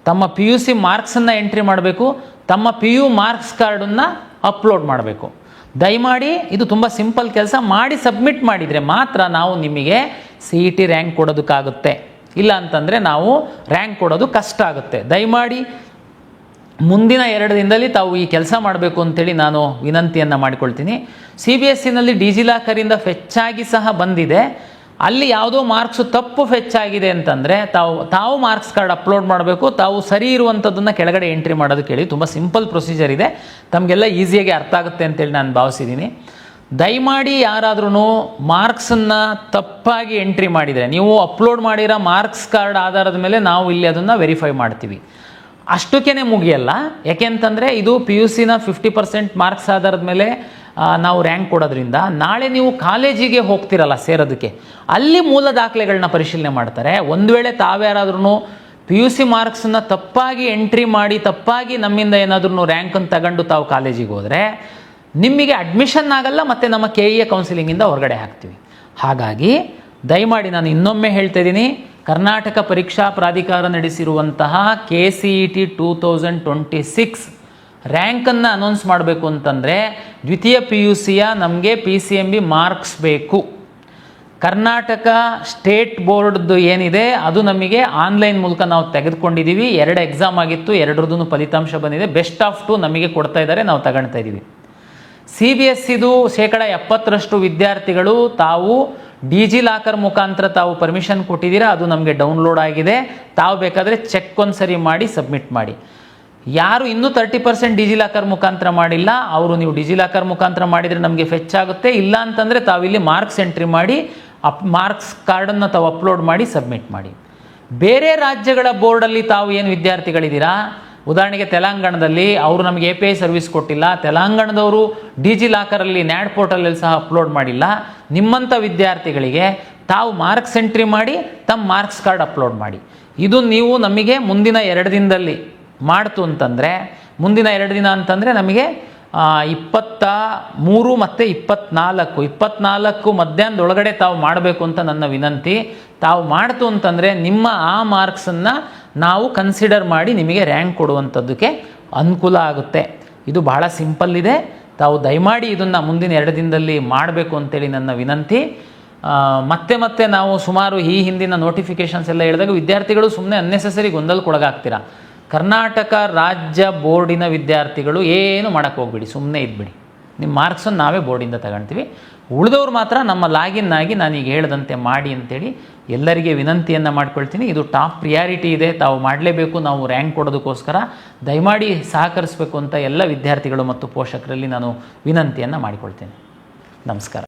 ತಮ್ಮ PUC ಮಾರ್ಕ್ಸನ್ನು ಎಂಟ್ರಿ ಮಾಡಬೇಕು, ತಮ್ಮ PU ಮಾರ್ಕ್ಸ್ ಕಾರ್ಡನ್ನು ಅಪ್ಲೋಡ್ ಮಾಡಬೇಕು. ದಯಮಾಡಿ ಇದು ತುಂಬ ಸಿಂಪಲ್ ಕೆಲಸ. ಮಾಡಿ ಸಬ್ಮಿಟ್ ಮಾಡಿದರೆ ಮಾತ್ರ ನಾವು ನಿಮಗೆ CET ರ್ಯಾಂಕ್ ಕೊಡೋದಕ್ಕಾಗುತ್ತೆ. ಇಲ್ಲ ಅಂತಂದರೆ ನಾವು ರ್ಯಾಂಕ್ ಕೊಡೋದು ಕಷ್ಟ ಆಗುತ್ತೆ. ದಯಮಾಡಿ ಮುಂದಿನ 2 ದಿನದಲ್ಲಿ ತಾವು ಈ ಕೆಲಸ ಮಾಡಬೇಕು ಅಂತೇಳಿ ನಾನು ವಿನಂತಿಯನ್ನು ಮಾಡಿಕೊಳ್ತೀನಿ. CBSEನಲ್ಲಿ ಡಿಜಿಲಾಕರಿಂದ ಫೆಚ್ಚಾಗಿ ಸಹ ಬಂದಿದೆ. ಅಲ್ಲಿ ಯಾವುದೋ ಮಾರ್ಕ್ಸು ತಪ್ಪು ಫೆಚ್ಚಾಗಿದೆ ಅಂತಂದರೆ ತಾವು ಮಾರ್ಕ್ಸ್ ಕಾರ್ಡ್ ಅಪ್ಲೋಡ್ ಮಾಡಬೇಕು. ತಾವು ಸರಿ ಇರುವಂಥದ್ದನ್ನು ಕೆಳಗಡೆ ಎಂಟ್ರಿ ಮಾಡೋದಕ್ಕೆ ಹೇಳಿ. ತುಂಬ ಸಿಂಪಲ್ ಪ್ರೊಸೀಜರ್ ಇದೆ, ತಮಗೆಲ್ಲ ಈಸಿಯಾಗಿ ಅರ್ಥ ಆಗುತ್ತೆ ಅಂತೇಳಿ ನಾನು ಭಾವಿಸಿದ್ದೀನಿ. ದಯಮಾಡಿ ಯಾರಾದ್ರೂ ಮಾರ್ಕ್ಸನ್ನು ತಪ್ಪಾಗಿ ಎಂಟ್ರಿ ಮಾಡಿದರೆ ನೀವು ಅಪ್ಲೋಡ್ ಮಾಡಿರೋ ಮಾರ್ಕ್ಸ್ ಕಾರ್ಡ್ ಆಧಾರದ ಮೇಲೆ ನಾವು ಇಲ್ಲಿ ಅದನ್ನು ವೆರಿಫೈ ಮಾಡ್ತೀವಿ. ಅಷ್ಟಕ್ಕೇ ಮುಗಿಯಲ್ಲ. ಯಾಕೆಂತಂದರೆ ಇದು PUCನ 50% ಮಾರ್ಕ್ಸ್ ಆಧಾರದ ಮೇಲೆ ನಾವು ರ್ಯಾಂಕ್ ಕೊಡೋದ್ರಿಂದ ನಾಳೆ ನೀವು ಕಾಲೇಜಿಗೆ ಹೋಗ್ತಿರಲ್ಲ ಸೇರೋದಕ್ಕೆ, ಅಲ್ಲಿ ಮೂಲ ದಾಖಲೆಗಳನ್ನ ಪರಿಶೀಲನೆ ಮಾಡ್ತಾರೆ. ಒಂದು ವೇಳೆ ತಾವ್ಯಾರಾದ್ರೂ PUC ಮಾರ್ಕ್ಸನ್ನು ತಪ್ಪಾಗಿ ಎಂಟ್ರಿ ಮಾಡಿ ತಪ್ಪಾಗಿ ನಮ್ಮಿಂದ ಏನಾದ್ರೂ ರ್ಯಾಂಕನ್ನು ತಗೊಂಡು ತಾವು ಕಾಲೇಜಿಗೆ ಹೋದರೆ ನಿಮಗೆ ಅಡ್ಮಿಷನ್ ಆಗಲ್ಲ ಮತ್ತು ನಮ್ಮ KEA ಕೌನ್ಸಿಲಿಂಗಿಂದ ಹೊರಗಡೆ ಹಾಕ್ತೀವಿ. ಹಾಗಾಗಿ ದಯಮಾಡಿ ನಾನು ಇನ್ನೊಮ್ಮೆ ಹೇಳ್ತಾ ಇದ್ದೀನಿ, ಕರ್ನಾಟಕ ಪರೀಕ್ಷಾ ಪ್ರಾಧಿಕಾರ ನಡೆಸಿರುವಂತಹ KCET 2026 ರ್ಯಾಂಕನ್ನು ಅನೌನ್ಸ್ ಮಾಡಬೇಕು ಅಂತಂದರೆ ದ್ವಿತೀಯ PUCಯ ನಮಗೆ PCMB ಮಾರ್ಕ್ಸ್ ಬೇಕು. ಕರ್ನಾಟಕ ಸ್ಟೇಟ್ ಬೋರ್ಡ್ದು ಏನಿದೆ ಅದು ನಮಗೆ ಆನ್ಲೈನ್ ಮೂಲಕ ನಾವು ತೆಗೆದುಕೊಂಡಿದ್ದೀವಿ. 2 ಎಕ್ಸಾಮ್ ಆಗಿತ್ತು, 2ರದ್ದು ಫಲಿತಾಂಶ ಬಂದಿದೆ. ಬೆಸ್ಟ್ ಆಫ್ 2 ನಮಗೆ ಕೊಡ್ತಾ ಇದ್ದಾರೆ, ನಾವು ತಗೊಳ್ತಾ ಇದ್ದೀವಿ. CBSEದು 70% ವಿದ್ಯಾರ್ಥಿಗಳು ತಾವು ಡಿಜಿಲಾಕರ್ ಮುಖಾಂತರ ತಾವು ಪರ್ಮಿಷನ್ ಕೊಟ್ಟಿದ್ದೀರಾ, ಅದು ನಮಗೆ ಡೌನ್ಲೋಡ್ ಆಗಿದೆ. ತಾವು ಬೇಕಾದರೆ ಚೆಕ್ ಒಂದ್ಸರಿ ಮಾಡಿ ಸಬ್ಮಿಟ್ ಮಾಡಿ. ಯಾರು ಇನ್ನೂ 30% ಡಿಜಿಲಾಕರ್ ಮುಖಾಂತರ ಮಾಡಿಲ್ಲ ಅವರು ನೀವು ಡಿಜಿಲಾಕರ್ ಮುಖಾಂತರ ಮಾಡಿದರೆ ನಮಗೆ ಫೆಚ್ ಆಗುತ್ತೆ. ಇಲ್ಲ ಅಂತಂದರೆ ತಾವಿಲ್ಲಿ ಮಾರ್ಕ್ಸ್ ಎಂಟ್ರಿ ಮಾಡಿ ಮಾರ್ಕ್ಸ್ ಕಾರ್ಡನ್ನು ತಾವು ಅಪ್ಲೋಡ್ ಮಾಡಿ ಸಬ್ಮಿಟ್ ಮಾಡಿ. ಬೇರೆ ರಾಜ್ಯಗಳ ಬೋರ್ಡಲ್ಲಿ ತಾವು ಏನು ವಿದ್ಯಾರ್ಥಿಗಳಿದ್ದೀರಾ, ಉದಾಹರಣೆಗೆ ತೆಲಂಗಾಣದಲ್ಲಿ ಅವರು ನಮಗೆ API ಸರ್ವಿಸ್ ಕೊಟ್ಟಿಲ್ಲ, ತೆಲಂಗಾಣದವರು ಡಿಜಿಲಾಕರಲ್ಲಿ NAD ಪೋರ್ಟಲಲ್ಲಿ ಸಹ ಅಪ್ಲೋಡ್ ಮಾಡಿಲ್ಲ. ನಿಮ್ಮಂಥ ವಿದ್ಯಾರ್ಥಿಗಳಿಗೆ ತಾವು ಮಾರ್ಕ್ಸ್ ಎಂಟ್ರಿ ಮಾಡಿ ತಮ್ಮ ಮಾರ್ಕ್ಸ್ ಕಾರ್ಡ್ ಅಪ್ಲೋಡ್ ಮಾಡಿ. ಇದು ನೀವು ನಮಗೆ ಮುಂದಿನ 2 ದಿನದಲ್ಲಿ ಮಾಡ್ತು ಅಂತಂದರೆ, ಮುಂದಿನ 2 ದಿನ ಅಂತಂದರೆ ನಮಗೆ 23 ಮತ್ತು 24 ಮಧ್ಯಾಹ್ನದೊಳಗಡೆ ತಾವು ಮಾಡಬೇಕು ಅಂತ ನನ್ನ ವಿನಂತಿ. ತಾವು ಮಾಡ್ತು ಅಂತಂದರೆ ನಿಮ್ಮ ಆ ಮಾರ್ಕ್ಸನ್ನು ನಾವು ಕನ್ಸಿಡರ್ ಮಾಡಿ ನಿಮಗೆ ರ್ಯಾಂಕ್ ಕೊಡುವಂಥದ್ದಕ್ಕೆ ಅನುಕೂಲ ಆಗುತ್ತೆ. ಇದು ಬಹಳ ಸಿಂಪಲ್ ಇದೆ. ತಾವು ದಯಮಾಡಿ ಇದನ್ನು ಮುಂದಿನ 2 ದಿನದಲ್ಲಿ ಮಾಡಬೇಕು ಅಂತೇಳಿ ನನ್ನ ವಿನಂತಿ. ಮತ್ತೆ ನಾವು ಸುಮಾರು ಈ ಹಿಂದಿನ ನೋಟಿಫಿಕೇಷನ್ಸ್ ಎಲ್ಲ ಹೇಳಿದಾಗ ವಿದ್ಯಾರ್ಥಿಗಳು ಸುಮ್ಮನೆ ಅನ್ನೆಸೆಸರಿ ಗೊಂದಲಕ್ಕೊಳಗಾಗ್ತೀರಾ. ಕರ್ನಾಟಕ ರಾಜ್ಯ ಬೋರ್ಡಿನ ವಿದ್ಯಾರ್ಥಿಗಳು ಏನು ಮಾಡೋಕ್ಕೆ ಹೋಗ್ಬಿಡಿ, ಸುಮ್ಮನೆ ಇದ್ಬಿಡಿ. ನಿಮ್ಮ ಮಾರ್ಕ್ಸನ್ನು ನಾವೇ ಬೋರ್ಡಿಂದ ತಗೊಳ್ತೀವಿ. ಉಳಿದವ್ರು ಮಾತ್ರ ನಮ್ಮ ಲಾಗಿನ್ ಆಗಿ ನಾನೀಗ ಹೇಳ್ದಂತೆ ಮಾಡಿ ಅಂತೇಳಿ ಎಲ್ಲರಿಗೆ ವಿನಂತಿಯನ್ನು ಮಾಡ್ಕೊಳ್ತೀನಿ. ಇದು ಟಾಪ್ ಪ್ರಿಯಾರಿಟಿ ಇದೆ, ತಾವು ಮಾಡಲೇಬೇಕು. ನಾವು ರ್ಯಾಂಕ್ ಕೊಡೋದಕ್ಕೋಸ್ಕರ ದಯಮಾಡಿ ಸಹಕರಿಸಬೇಕು ಅಂತ ಎಲ್ಲ ವಿದ್ಯಾರ್ಥಿಗಳು ಮತ್ತು ಪೋಷಕರಲ್ಲಿ ನಾನು ವಿನಂತಿಯನ್ನು ಮಾಡಿಕೊಳ್ತೇನೆ. ನಮಸ್ಕಾರ.